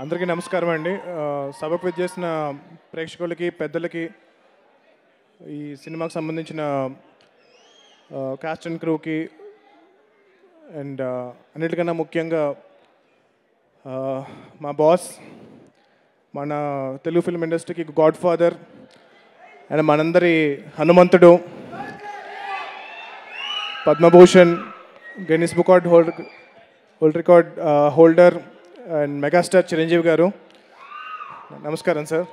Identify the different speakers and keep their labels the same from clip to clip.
Speaker 1: అందరికీ నమస్కారం అండి. సభకు విచ్చేసిన ప్రేక్షకులకి, పెద్దలకి, ఈ సినిమాకి సంబంధించిన కాస్ట్ అండ్ క్రూకి అండ్ అన్నిటికన్నా ముఖ్యంగా మా బాస్, మన తెలుగు ఫిల్మ్ ఇండస్ట్రీకి గాడ్ ఫాదర్ అండ్ మనందరి హనుమంతుడు, Padma Bhushan, Guinness book world record holder and megastar Chiranjeevi గారు, నమస్కారం సార్.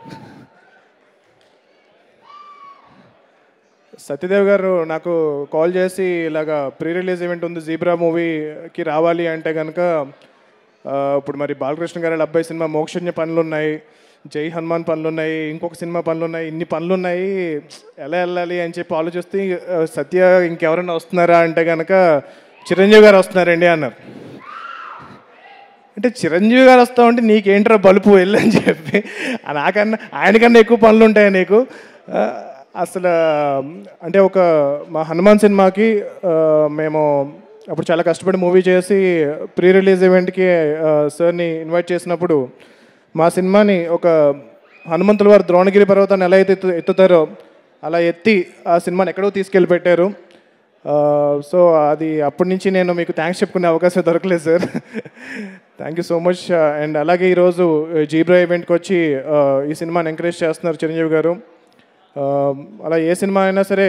Speaker 1: సత్యదేవ్ గారు నాకు కాల్ చేసి ఇలాగా ప్రీ రిలీజ్ ఈవెంట్ ఉంది, జీబ్రా మూవీకి రావాలి అంటే కనుక ఇప్పుడు మరి బాలకృష్ణ గారి అబ్బాయి సినిమా మోక్షజ్ఞ పనులు ఉన్నాయి, జై హనుమాన్ పనులు ఉన్నాయి, ఇంకొక సినిమా పనులు ఉన్నాయి, ఇన్ని పనులు ఉన్నాయి, ఎలా వెళ్ళాలి అని చెప్పి ఆలోచిస్తే సత్య ఇంకెవరైనా వస్తున్నారా అంటే కనుక చిరంజీవి గారు వస్తున్నారండి అన్నారు. అంటే చిరంజీవి గారు వస్తామంటే నీకేంట్రా బలుపు వెళ్ళని చెప్పి, నాకన్నా ఆయనకన్నా ఎక్కువ పనులు ఉంటాయి నీకు అసలు. అంటే మా హనుమాన్ సినిమాకి మేము అప్పుడు చాలా కష్టపడి మూవీ చేసి ప్రీ రిలీజ్ ఈవెంట్కి సార్ని ఇన్వైట్ చేసినప్పుడు మా సినిమాని ఒక హనుమంతుల వారు ద్రోణగిరి పర్వతాన్ని ఎలా అయితే ఎత్తుతారో అలా ఎత్తి ఆ సినిమాని ఎక్కడో తీసుకెళ్ళి పెట్టారు. సో అది అప్పటి నుంచి నేను మీకు థ్యాంక్స్ చెప్పుకునే అవకాశం దొరకలేదు sir. Thank you so much. And అలాగే ఈరోజు జీబ్రా ఈవెంట్కి వచ్చి ఈ సినిమాని ఎంకరేజ్ చేస్తున్నారు చిరంజీవి గారు. అలా ఏ సినిమా అయినా సరే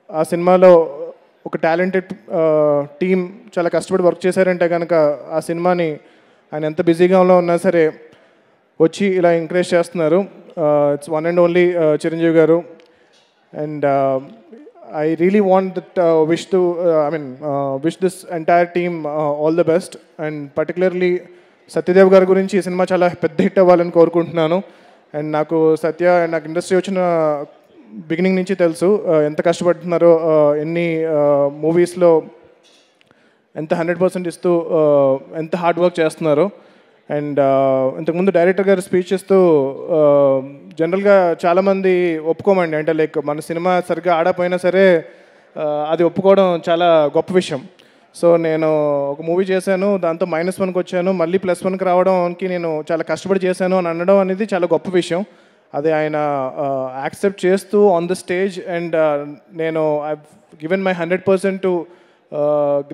Speaker 1: ఆ సినిమాలో ఒక టాలెంటెడ్ టీమ్ చాలా కష్టపడి వర్క్ చేశారంటే కనుక ఆ సినిమాని ఆయన ఎంత బిజీగా ఉన్నా సరే వచ్చి ఇలా ఎంకరేజ్ చేస్తున్నారు. It's one and only Chiranjeevi garu. And I really want that wish this entire team all the best, and particularly Satyadev గారి గురించి ఈ సినిమా చాలా పెద్ద హిట్ అవ్వాలని కోరుకుంటున్నాను. అండ్ నాకు నాకు ఇండస్ట్రీ వచ్చిన బిగినింగ్ నుంచి తెలుసు ఎంత కష్టపడుతున్నారో, ఎన్ని మూవీస్లో ఎంత 100% ఇస్తూ ఎంత హార్డ్ వర్క్ చేస్తున్నారో. అండ్ ఇంతకుముందు డైరెక్టర్ గారు స్పీచ్ ఇస్తూ జనరల్గా చాలామంది ఒప్పుకోమండి, అంటే లైక్ మన సినిమా సరిగ్గా ఆడపోయినా సరే అది ఒప్పుకోవడం చాలా గొప్ప విషయం. సో నేను ఒక మూవీ చేశాను, దాంతో -1కి వచ్చాను, మళ్ళీ +1కి రావడానికి నేను చాలా కష్టపడి చేశాను అని అనడం అనేది చాలా గొప్ప విషయం. అది ఆయన యాక్సెప్ట్ చేస్తూ ఆన్ ద స్టేజ్, అండ్ నేను I given my 100% to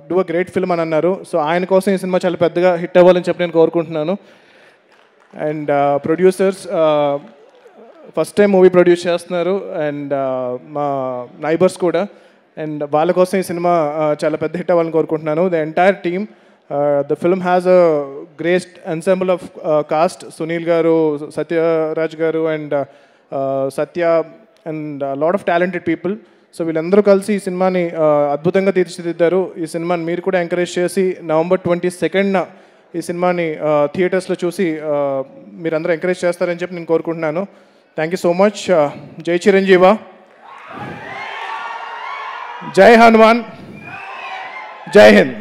Speaker 1: do a great film అని అన్నారు. సో ఆయన కోసం ఈ సినిమా చాలా పెద్దగా హిట్ అవ్వాలని చెప్పి నేను కోరుకుంటున్నాను. And producers first time movie produce చేస్తున్నారు, అండ్ మా నైబర్స్ కూడా, అండ్ వాళ్ళ కోసం ఈ సినిమా చాలా పెద్ద హిట్ అవ్వాలని కోరుకుంటున్నాను. The entire team, the film has a great ensemble of cost, Sunil గారు, సత్యరాజ్ గారు, and Satya, and lot of talented people. So వీళ్ళందరూ కలిసి ఈ సినిమాని అద్భుతంగా తీర్చిదిద్దారు. ఈ సినిమాని మీరు కూడా ఎంకరేజ్ చేసి November 22nd ఈ సినిమాని థియేటర్స్లో చూసి మీరందరూ ఎంకరేజ్ చేస్తారని చెప్పి నేను కోరుకుంటున్నాను. Thank you so much. జై చిరంజీవ, జై హనుమాన్, జై హింద్.